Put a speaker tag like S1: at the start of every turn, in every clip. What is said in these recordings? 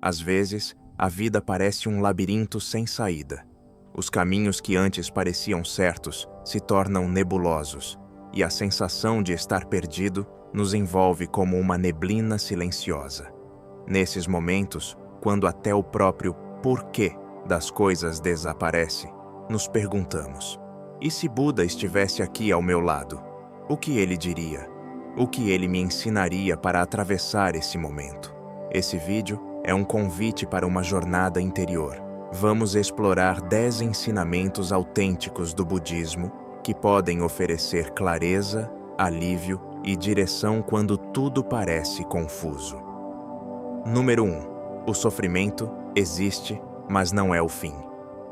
S1: Às vezes, a vida parece um labirinto sem saída. Os caminhos que antes pareciam certos se tornam nebulosos, e a sensação de estar perdido nos envolve como uma neblina silenciosa. Nesses momentos, quando até o próprio porquê das coisas desaparece, nos perguntamos: e se Buda estivesse aqui ao meu lado? O que ele diria? O que ele me ensinaria para atravessar esse momento? Esse vídeo é um convite para uma jornada interior. Vamos explorar 10 ensinamentos autênticos do budismo que podem oferecer clareza, alívio e direção quando tudo parece confuso. Número 1. O sofrimento existe, mas não é o fim.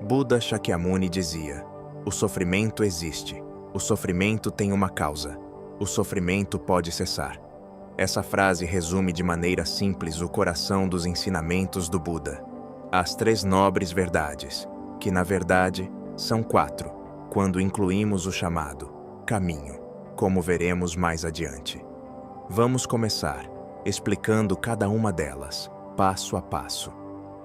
S1: Buda Shakyamuni dizia: o sofrimento existe. O sofrimento tem uma causa. O sofrimento pode cessar. Essa frase resume de maneira simples o coração dos ensinamentos do Buda. As 3 nobres verdades, que na verdade são 4, quando incluímos o chamado caminho, como veremos mais adiante. Vamos começar explicando cada uma delas, passo a passo.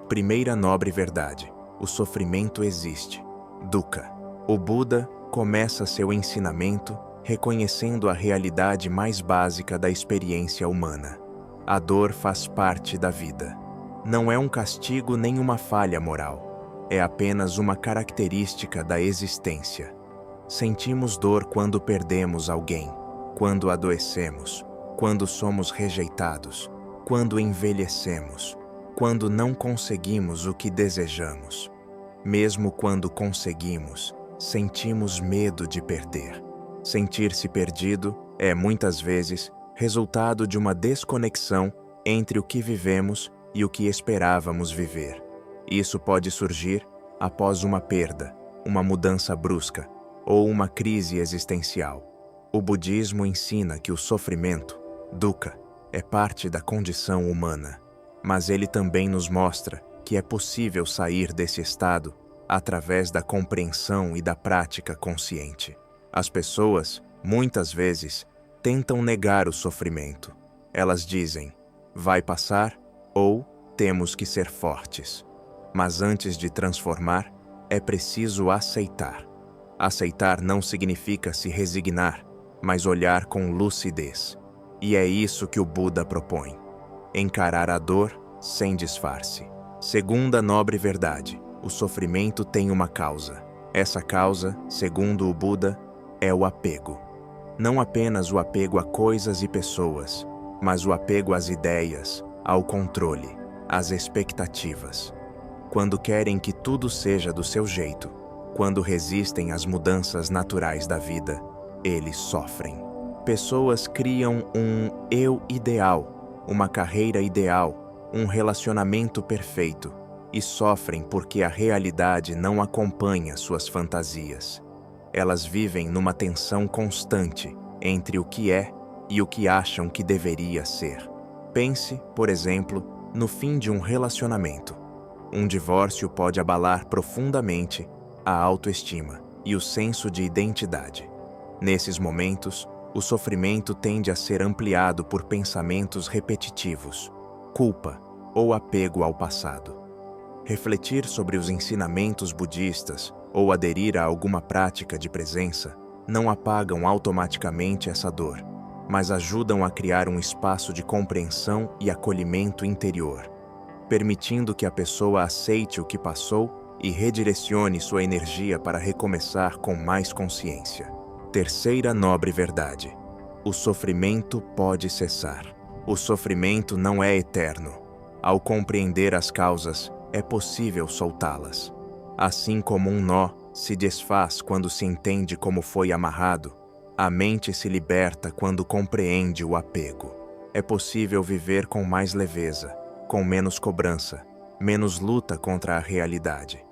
S1: Primeira nobre verdade: o sofrimento existe. Dukkha. O Buda começa seu ensinamento reconhecendo a realidade mais básica da experiência humana. A dor faz parte da vida. Não é um castigo nem uma falha moral. É apenas uma característica da existência. Sentimos dor quando perdemos alguém, quando adoecemos, quando somos rejeitados, quando envelhecemos, quando não conseguimos o que desejamos. Mesmo quando conseguimos, sentimos medo de perder. Sentir-se perdido é, muitas vezes, resultado de uma desconexão entre o que vivemos e o que esperávamos viver. Isso pode surgir após uma perda, uma mudança brusca ou uma crise existencial. O budismo ensina que o sofrimento, dukkha, é parte da condição humana, mas ele também nos mostra que é possível sair desse estado através da compreensão e da prática consciente. As pessoas, muitas vezes, tentam negar o sofrimento. Elas dizem: vai passar ou temos que ser fortes. Mas antes de transformar, é preciso aceitar. Aceitar não significa se resignar, mas olhar com lucidez. E é isso que o Buda propõe: encarar a dor sem disfarce. Segunda nobre verdade: o sofrimento tem uma causa. Essa causa, segundo o Buda, é o apego. Não apenas o apego a coisas e pessoas, mas o apego às ideias, ao controle, às expectativas. Quando querem que tudo seja do seu jeito, quando resistem às mudanças naturais da vida, eles sofrem. Pessoas criam um eu ideal, uma carreira ideal, um relacionamento perfeito, e sofrem porque a realidade não acompanha suas fantasias. Elas vivem numa tensão constante entre o que é e o que acham que deveria ser. Pense, por exemplo, no fim de um relacionamento. Um divórcio pode abalar profundamente a autoestima e o senso de identidade. Nesses momentos, o sofrimento tende a ser ampliado por pensamentos repetitivos, culpa ou apego ao passado. Refletir sobre os ensinamentos budistas ou aderir a alguma prática de presença não apagam automaticamente essa dor, mas ajudam a criar um espaço de compreensão e acolhimento interior, permitindo que a pessoa aceite o que passou e redirecione sua energia para recomeçar com mais consciência. Terceira nobre verdade: o sofrimento pode cessar. O sofrimento não é eterno. Ao compreender as causas, é possível soltá-las. Assim como um nó se desfaz quando se entende como foi amarrado, a mente se liberta quando compreende o apego. É possível viver com mais leveza, com menos cobrança, menos luta contra a realidade.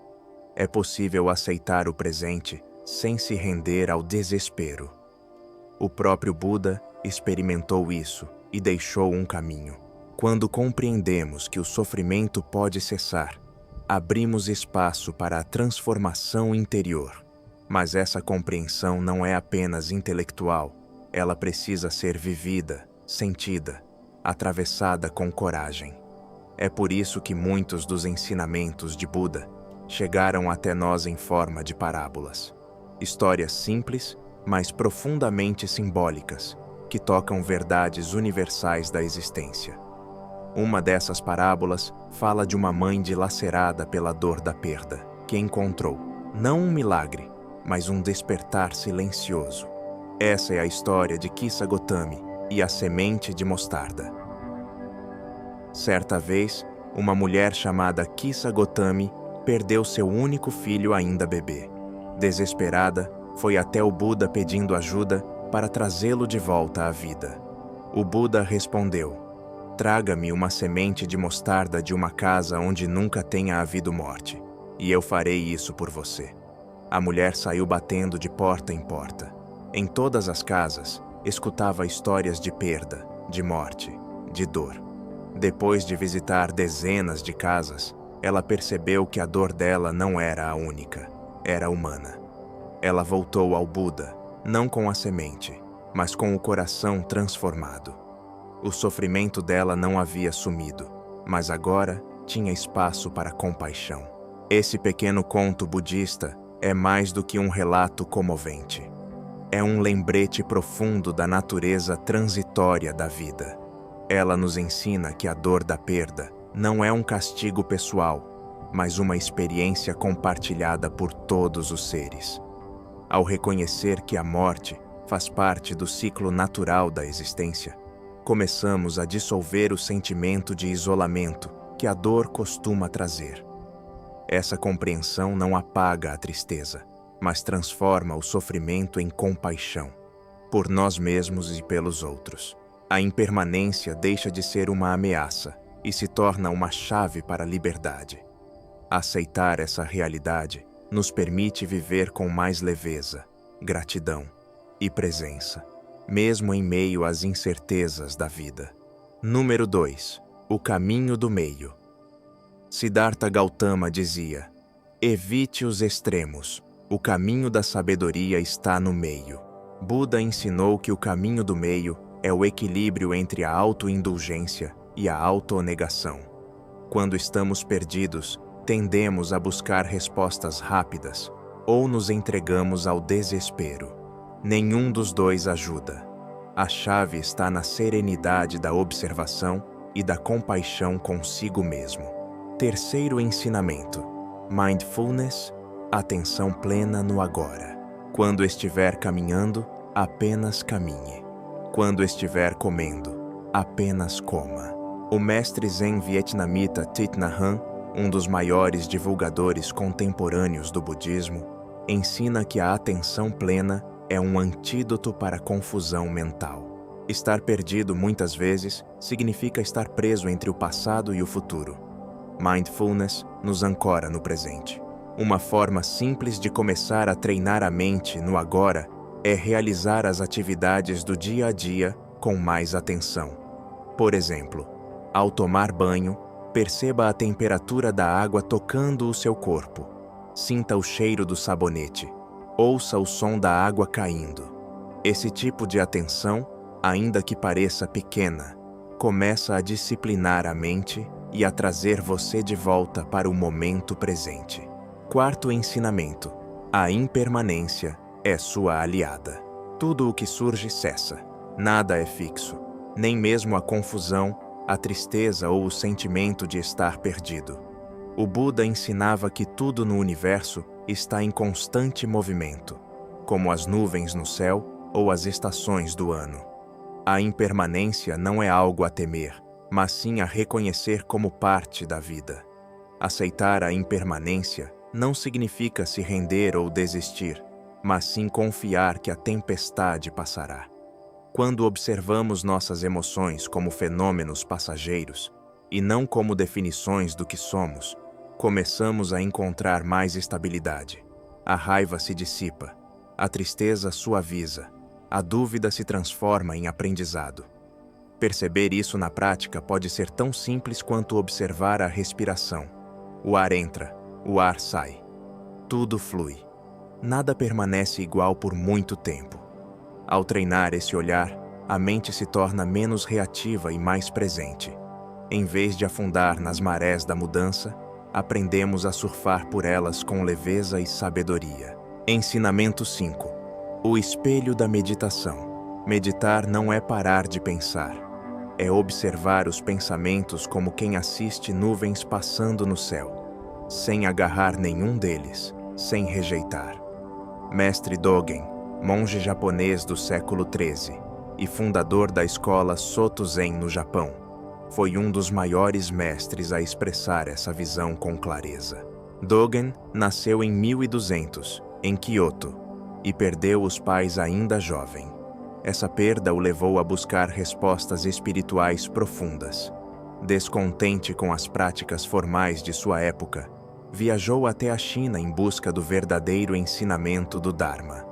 S1: É possível aceitar o presente sem se render ao desespero. O próprio Buda experimentou isso e deixou um caminho. Quando compreendemos que o sofrimento pode cessar, abrimos espaço para a transformação interior. Mas essa compreensão não é apenas intelectual, ela precisa ser vivida, sentida, atravessada com coragem. É por isso que muitos dos ensinamentos de Buda chegaram até nós em forma de parábolas. Histórias simples, mas profundamente simbólicas, que tocam verdades universais da existência. Uma dessas parábolas fala de uma mãe dilacerada pela dor da perda, que encontrou, não um milagre, mas um despertar silencioso. Essa é a história de Kisa Gotami e a semente de mostarda. Certa vez, uma mulher chamada Kisa Gotami perdeu seu único filho ainda bebê. Desesperada, foi até o Buda pedindo ajuda para trazê-lo de volta à vida. O Buda respondeu: "Traga-me uma semente de mostarda de uma casa onde nunca tenha havido morte, e eu farei isso por você." A mulher saiu batendo de porta em porta. Em todas as casas, escutava histórias de perda, de morte, de dor. Depois de visitar dezenas de casas, ela percebeu que a dor dela não era a única, era humana. Ela voltou ao Buda, não com a semente, mas com o coração transformado. O sofrimento dela não havia sumido, mas agora tinha espaço para compaixão. Esse pequeno conto budista é mais do que um relato comovente. É um lembrete profundo da natureza transitória da vida. Ela nos ensina que a dor da perda não é um castigo pessoal, mas uma experiência compartilhada por todos os seres. Ao reconhecer que a morte faz parte do ciclo natural da existência, começamos a dissolver o sentimento de isolamento que a dor costuma trazer. Essa compreensão não apaga a tristeza, mas transforma o sofrimento em compaixão, por nós mesmos e pelos outros. A impermanência deixa de ser uma ameaça e se torna uma chave para a liberdade. Aceitar essa realidade nos permite viver com mais leveza, gratidão e presença, mesmo em meio às incertezas da vida. Número 2. O caminho do meio. Siddhartha Gautama dizia: "Evite os extremos. O caminho da sabedoria está no meio." Buda ensinou que o caminho do meio é o equilíbrio entre a autoindulgência e a autonegação. Quando estamos perdidos, tendemos a buscar respostas rápidas ou nos entregamos ao desespero. Nenhum dos dois ajuda. A chave está na serenidade da observação e da compaixão consigo mesmo. Terceiro ensinamento: Mindfulness, atenção plena no agora. Quando estiver caminhando, apenas caminhe. Quando estiver comendo, apenas coma. O mestre zen vietnamita Thich Nhat Hanh, um dos maiores divulgadores contemporâneos do budismo, ensina que a atenção plena é um antídoto para a confusão mental. Estar perdido muitas vezes significa estar preso entre o passado e o futuro. Mindfulness nos ancora no presente. Uma forma simples de começar a treinar a mente no agora é realizar as atividades do dia a dia com mais atenção. Por exemplo, ao tomar banho, perceba a temperatura da água tocando o seu corpo. Sinta o cheiro do sabonete. Ouça o som da água caindo. Esse tipo de atenção, ainda que pareça pequena, começa a disciplinar a mente e a trazer você de volta para o momento presente. Quarto ensinamento: a impermanência é sua aliada. Tudo o que surge cessa. Nada é fixo. Nem mesmo a confusão, a tristeza ou o sentimento de estar perdido. O Buda ensinava que tudo no universo está em constante movimento, como as nuvens no céu ou as estações do ano. A impermanência não é algo a temer, mas sim a reconhecer como parte da vida. Aceitar a impermanência não significa se render ou desistir, mas sim confiar que a tempestade passará. Quando observamos nossas emoções como fenômenos passageiros e não como definições do que somos, começamos a encontrar mais estabilidade. A raiva se dissipa, a tristeza suaviza, a dúvida se transforma em aprendizado. Perceber isso na prática pode ser tão simples quanto observar a respiração. O ar entra, o ar sai. Tudo flui. Nada permanece igual por muito tempo. Ao treinar esse olhar, a mente se torna menos reativa e mais presente. Em vez de afundar nas marés da mudança, aprendemos a surfar por elas com leveza e sabedoria. Ensinamento 5. O espelho da meditação. Meditar não é parar de pensar. É observar os pensamentos como quem assiste nuvens passando no céu, sem agarrar nenhum deles, sem rejeitar. Mestre Dogen, monge japonês do século XIII e fundador da escola Soto Zen no Japão, foi um dos maiores mestres a expressar essa visão com clareza. Dogen nasceu em 1200, em Kyoto, e perdeu os pais ainda jovem. Essa perda o levou a buscar respostas espirituais profundas. Descontente com as práticas formais de sua época, viajou até a China em busca do verdadeiro ensinamento do Dharma.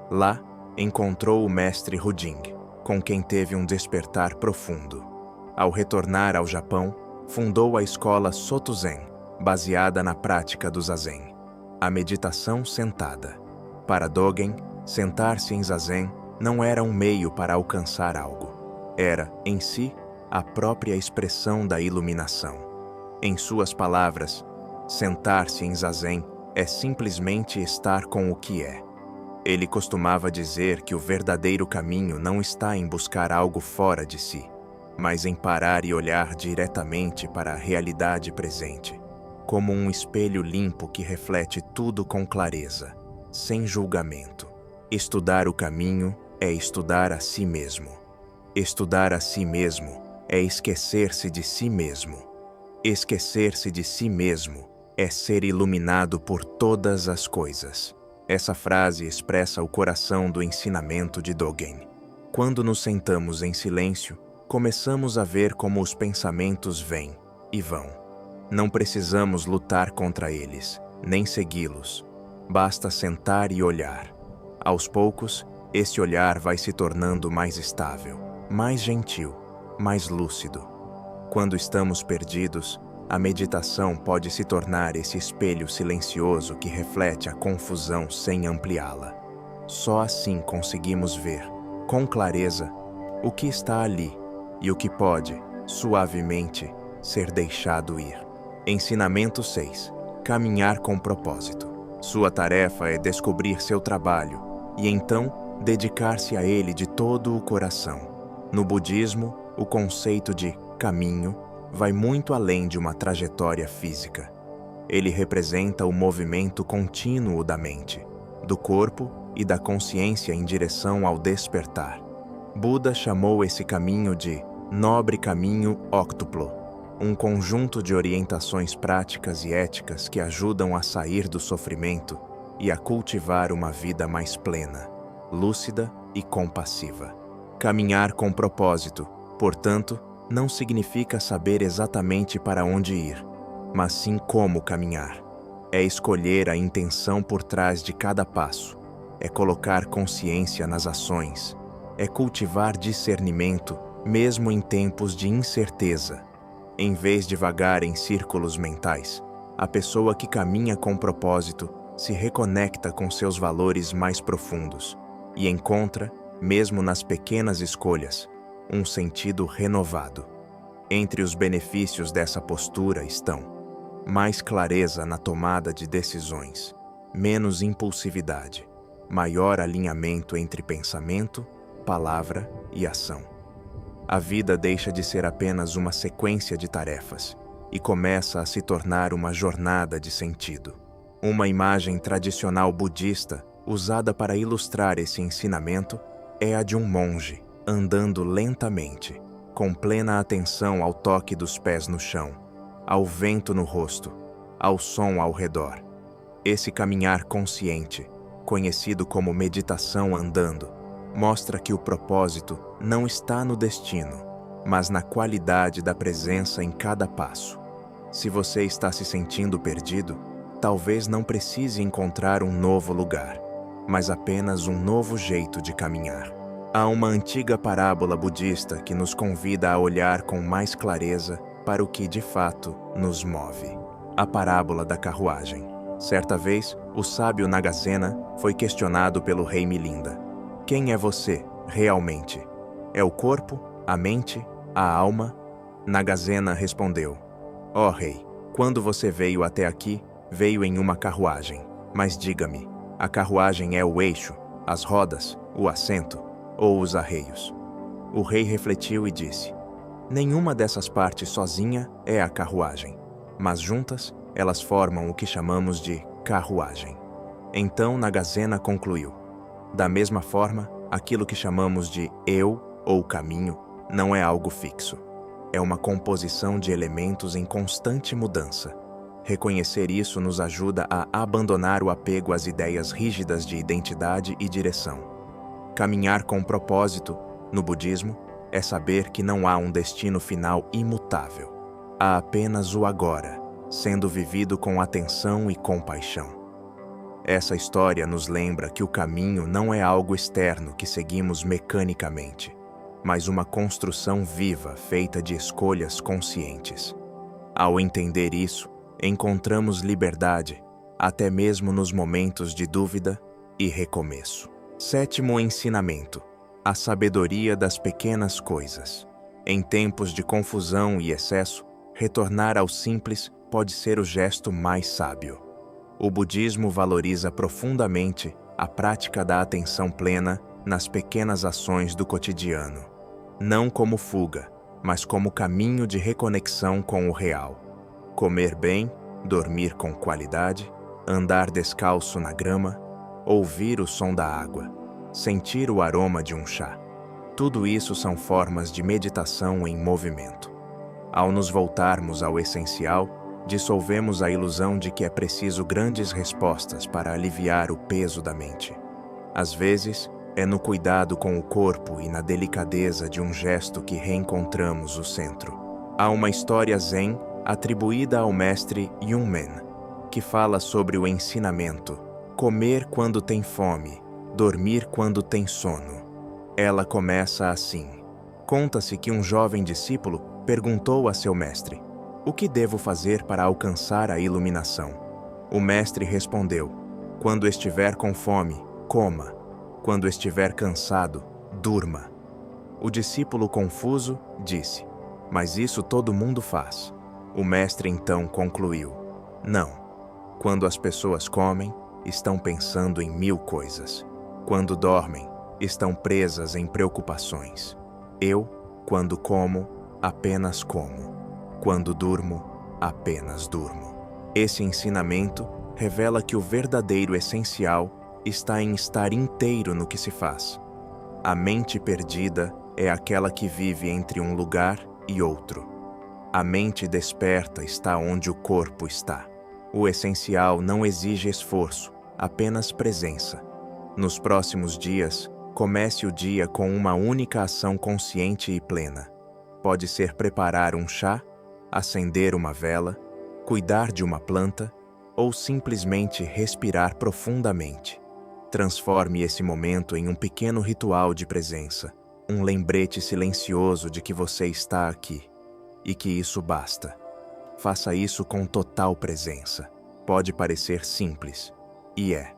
S1: Lá, encontrou o mestre Hujing, com quem teve um despertar profundo. Ao retornar ao Japão, fundou a escola Soto Zen, baseada na prática do Zazen, a meditação sentada. Para Dogen, sentar-se em Zazen não era um meio para alcançar algo. Era, em si, a própria expressão da iluminação. Em suas palavras, sentar-se em Zazen é simplesmente estar com o que é. Ele costumava dizer que o verdadeiro caminho não está em buscar algo fora de si, mas em parar e olhar diretamente para a realidade presente, como um espelho limpo que reflete tudo com clareza, sem julgamento. Estudar o caminho é estudar a si mesmo. Estudar a si mesmo é esquecer-se de si mesmo. Esquecer-se de si mesmo é ser iluminado por todas as coisas. Essa frase expressa o coração do ensinamento de Dogen. Quando nos sentamos em silêncio, começamos a ver como os pensamentos vêm e vão. Não precisamos lutar contra eles, nem segui-los. Basta sentar e olhar. Aos poucos, esse olhar vai se tornando mais estável, mais gentil, mais lúcido. Quando estamos perdidos, a meditação pode se tornar esse espelho silencioso que reflete a confusão sem ampliá-la. Só assim conseguimos ver, com clareza, o que está ali e o que pode, suavemente, ser deixado ir. Ensinamento 6. Caminhar com propósito. Sua tarefa é descobrir seu trabalho e então dedicar-se a ele de todo o coração. No budismo, o conceito de caminho vai muito além de uma trajetória física. Ele representa o movimento contínuo da mente, do corpo e da consciência em direção ao despertar. Buda chamou esse caminho de nobre caminho óctuplo, um conjunto de orientações práticas e éticas que ajudam a sair do sofrimento e a cultivar uma vida mais plena, lúcida e compassiva. Caminhar com propósito, portanto, não significa saber exatamente para onde ir, mas sim como caminhar. É escolher a intenção por trás de cada passo, é colocar consciência nas ações, é cultivar discernimento mesmo em tempos de incerteza. Em vez de vagar em círculos mentais, a pessoa que caminha com propósito se reconecta com seus valores mais profundos e encontra, mesmo nas pequenas escolhas, um sentido renovado. Entre os benefícios dessa postura estão mais clareza na tomada de decisões, menos impulsividade, maior alinhamento entre pensamento, palavra e ação. A vida deixa de ser apenas uma sequência de tarefas e começa a se tornar uma jornada de sentido. Uma imagem tradicional budista usada para ilustrar esse ensinamento é a de um monge andando lentamente, com plena atenção ao toque dos pés no chão, ao vento no rosto, ao som ao redor. Esse caminhar consciente, conhecido como meditação andando, mostra que o propósito não está no destino, mas na qualidade da presença em cada passo. Se você está se sentindo perdido, talvez não precise encontrar um novo lugar, mas apenas um novo jeito de caminhar. Há uma antiga parábola budista que nos convida a olhar com mais clareza para o que de fato nos move. A parábola da carruagem. Certa vez, o sábio Nagasena foi questionado pelo rei Milinda. Quem é você, realmente? É o corpo, a mente, a alma? Nagasena respondeu: Ó rei, quando você veio até aqui, veio em uma carruagem. Mas diga-me, a carruagem é o eixo, as rodas, o assento ou os arreios? O rei refletiu e disse: Nenhuma dessas partes sozinha é a carruagem, mas juntas elas formam o que chamamos de carruagem. Então Nagasena concluiu: Da mesma forma, aquilo que chamamos de eu ou caminho não é algo fixo. É uma composição de elementos em constante mudança. Reconhecer isso nos ajuda a abandonar o apego às ideias rígidas de identidade e direção. Caminhar com propósito, no budismo, é saber que não há um destino final imutável. Há apenas o agora, sendo vivido com atenção e compaixão. Essa história nos lembra que o caminho não é algo externo que seguimos mecanicamente, mas uma construção viva feita de escolhas conscientes. Ao entender isso, encontramos liberdade, até mesmo nos momentos de dúvida e recomeço. Sétimo ensinamento: a sabedoria das pequenas coisas. Em tempos de confusão e excesso, retornar ao simples pode ser o gesto mais sábio. O budismo valoriza profundamente a prática da atenção plena nas pequenas ações do cotidiano, não como fuga, mas como caminho de reconexão com o real. Comer bem, dormir com qualidade, andar descalço na grama, ouvir o som da água, sentir o aroma de um chá. Tudo isso são formas de meditação em movimento. Ao nos voltarmos ao essencial, dissolvemos a ilusão de que é preciso grandes respostas para aliviar o peso da mente. Às vezes, é no cuidado com o corpo e na delicadeza de um gesto que reencontramos o centro. Há uma história zen atribuída ao mestre Yunmen, que fala sobre o ensinamento: comer quando tem fome, dormir quando tem sono. Ela começa assim. Conta-se que um jovem discípulo perguntou a seu mestre: o que devo fazer para alcançar a iluminação? O mestre respondeu: quando estiver com fome, coma. Quando estiver cansado, durma. O discípulo confuso disse: mas isso todo mundo faz. O mestre então concluiu: não. Quando as pessoas comem, estão pensando em 1000 coisas. Quando dormem, estão presas em preocupações. Eu, quando como, apenas como. Quando durmo, apenas durmo. Esse ensinamento revela que o verdadeiro essencial está em estar inteiro no que se faz. A mente perdida é aquela que vive entre um lugar e outro. A mente desperta está onde o corpo está. O essencial não exige esforço, apenas presença. Nos próximos dias, comece o dia com uma única ação consciente e plena. Pode ser preparar um chá, acender uma vela, cuidar de uma planta ou simplesmente respirar profundamente. Transforme esse momento em um pequeno ritual de presença, um lembrete silencioso de que você está aqui e que isso basta. Faça isso com total presença. Pode parecer simples, e é.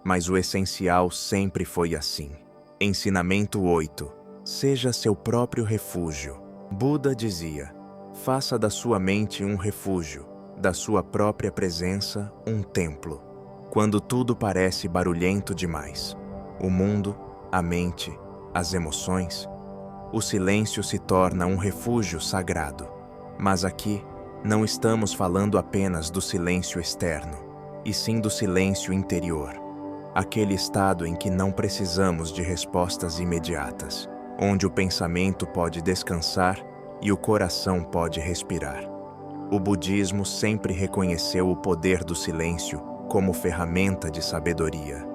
S1: Mas o essencial sempre foi assim. Ensinamento 8. Seja seu próprio refúgio. Buda dizia: faça da sua mente um refúgio, da sua própria presença um templo. Quando tudo parece barulhento demais, o mundo, a mente, as emoções, o silêncio se torna um refúgio sagrado. Mas aqui, não estamos falando apenas do silêncio externo, e sim do silêncio interior. Aquele estado em que não precisamos de respostas imediatas, onde o pensamento pode descansar e o coração pode respirar. O budismo sempre reconheceu o poder do silêncio como ferramenta de sabedoria.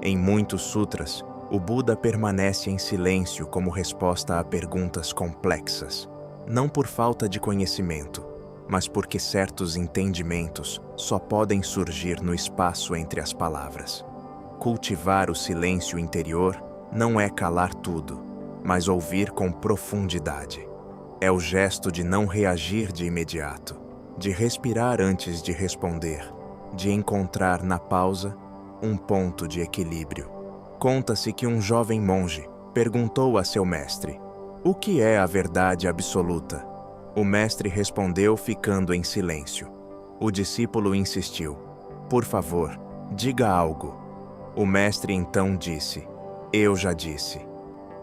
S1: Em muitos sutras, o Buda permanece em silêncio como resposta a perguntas complexas, não por falta de conhecimento, mas porque certos entendimentos só podem surgir no espaço entre as palavras. Cultivar o silêncio interior não é calar tudo, mas ouvir com profundidade. É o gesto de não reagir de imediato, de respirar antes de responder, de encontrar na pausa um ponto de equilíbrio. Conta-se que um jovem monge perguntou a seu mestre: o que é a verdade absoluta? O mestre respondeu, ficando em silêncio. O discípulo insistiu: por favor, diga algo. O mestre então disse: eu já disse.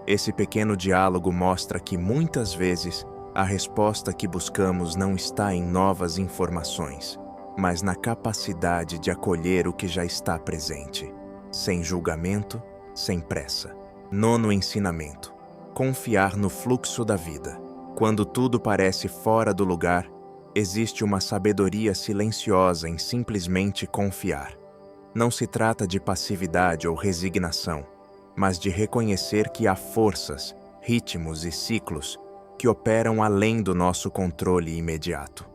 S1: Esse pequeno diálogo mostra que muitas vezes a resposta que buscamos não está em novas informações, mas na capacidade de acolher o que já está presente, sem julgamento, sem pressa. Nono ensinamento: confiar no fluxo da vida. Quando tudo parece fora do lugar, existe uma sabedoria silenciosa em simplesmente confiar. Não se trata de passividade ou resignação, mas de reconhecer que há forças, ritmos e ciclos que operam além do nosso controle imediato.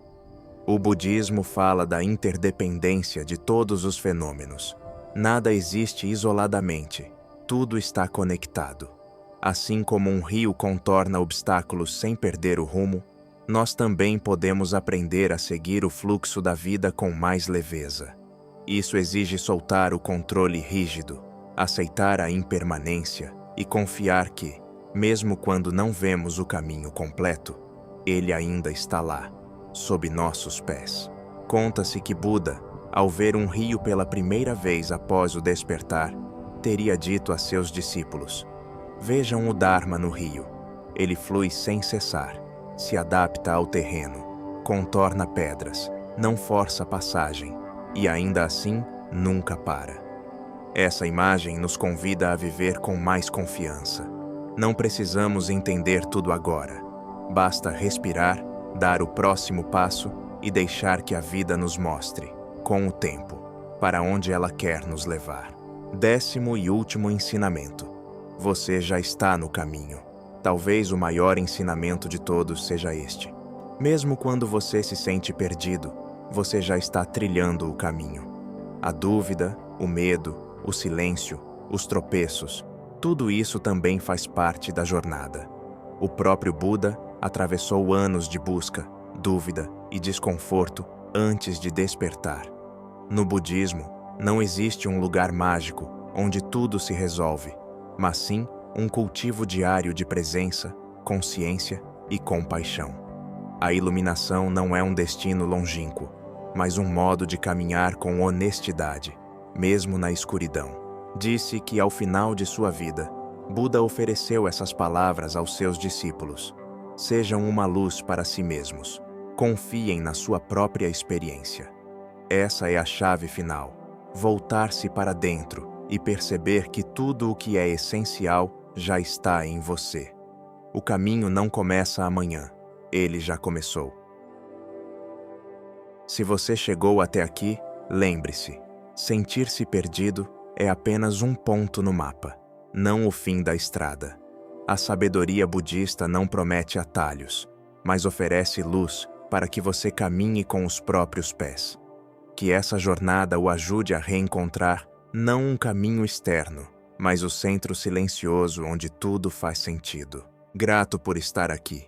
S1: O budismo fala da interdependência de todos os fenômenos. Nada existe isoladamente, tudo está conectado. Assim como um rio contorna obstáculos sem perder o rumo, nós também podemos aprender a seguir o fluxo da vida com mais leveza. Isso exige soltar o controle rígido, aceitar a impermanência e confiar que, mesmo quando não vemos o caminho completo, ele ainda está lá, sob nossos pés. Conta-se que Buda, ao ver um rio pela primeira vez após o despertar, teria dito a seus discípulos: vejam o Dharma no rio. Ele flui sem cessar, se adapta ao terreno, contorna pedras, não força a passagem e ainda assim nunca para. Essa imagem nos convida a viver com mais confiança. Não precisamos entender tudo agora. Basta respirar, dar o próximo passo e deixar que a vida nos mostre, com o tempo, para onde ela quer nos levar. 10º e último ensinamento: você já está no caminho. Talvez o maior ensinamento de todos seja este. Mesmo quando você se sente perdido, você já está trilhando o caminho. A dúvida, o medo, o silêncio, os tropeços, tudo isso também faz parte da jornada. O próprio Buda atravessou anos de busca, dúvida e desconforto antes de despertar. No budismo, não existe um lugar mágico onde tudo se resolve, mas sim um cultivo diário de presença, consciência e compaixão. A iluminação não é um destino longínquo, mas um modo de caminhar com honestidade, mesmo na escuridão. Disse que ao final de sua vida, Buda ofereceu essas palavras aos seus discípulos: sejam uma luz para si mesmos, confiem na sua própria experiência. Essa é a chave final: voltar-se para dentro e perceber que tudo o que é essencial já está em você. O caminho não começa amanhã, ele já começou. Se você chegou até aqui, lembre-se: sentir-se perdido é apenas um ponto no mapa, não o fim da estrada. A sabedoria budista não promete atalhos, mas oferece luz para que você caminhe com os próprios pés. Que essa jornada o ajude a reencontrar não um caminho externo, mas o centro silencioso onde tudo faz sentido. Grato por estar aqui.